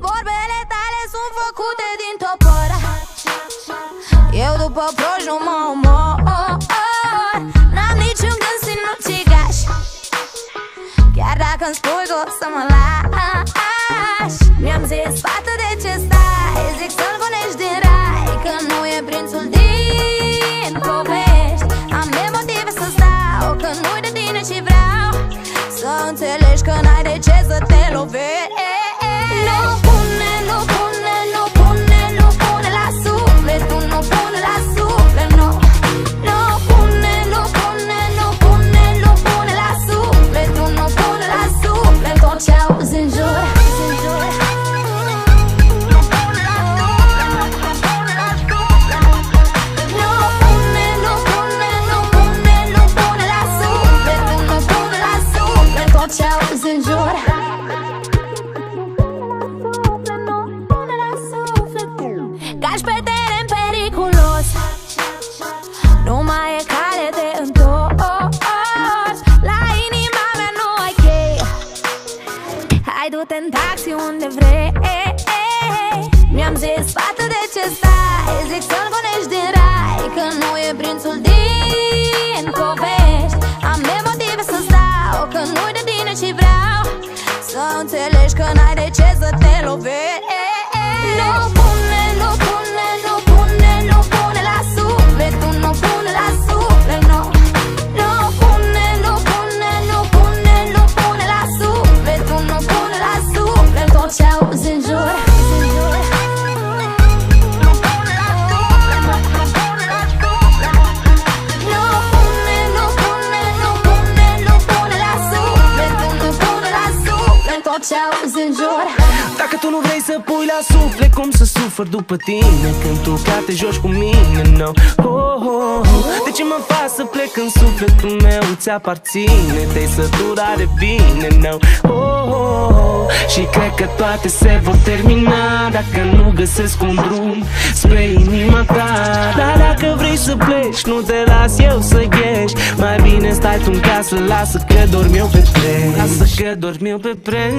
Vorbele tale sunt făcute din topor. Eu după proști nu mă omor. N-am niciun gând să nu țigaș, chiar dacă-mi spui că o să mă lași. Mi-am zis, fată, de ce stai? Zic să-l gonești din rai, că nu e prințul din povești. Am de motive să stau, că nu-i de tine și vreau să înțelegi că n-ai de ce să te lovești. Nu pune, nu pune, nu pune, nu pune la suflet. Tu nu pune la suflet, nu. Nu pune, nu pune, nu pune, nu pune la suflet. Tu nu pune la suflet. Tot ce auzi în jur, în jur. Nu pune la suflet. Nu pune, nu pune, nu pune, nu pune la suflet. Tu nu pune la suflet. Tot ce auzi în jur. Cași pe teren periculos, nu mai e cale de întors. La inima mea nu ai chei, hai du-te în taxi unde vrei. Mi-am zis, fată, de ce stai? Zic să-l gonești din rai, că nu e prințul din povești. Am de motive să stau, că nu-i de tine și vreau să înțelegi că n-ai de ce să te lovești. Nu pune, nu pune, nu pune, nu pune la suflet. Tu nu pune la suflet, nu. Nu pune, nu pune, nu pune, nu pune la suflet. Tu nu pune la suflet. Tot ce auzi în jur, în jur. Nu pune la suflet, nu pune la suflet. Nu pune, nu pune, nu pune, nu pune la suflet. Tu nu pune la suflet. Tot ce auzi în jur. Dacă tu nu vrei să pui la suflet, cum să sufăr după tine când tu chiar te joci cu mine, no. De ce mă faci să plec în sufletul meu? Îți aparține, te-ai săturat de bine, no. Și cred că toate se vor termina dacă nu găsesc un drum spre inima ta. Dar dacă vrei să pleci, nu te las eu să ieși. Mai bine stai tu în casă, lasă că dorm eu pe preț. Lasă că dorm eu pe preț.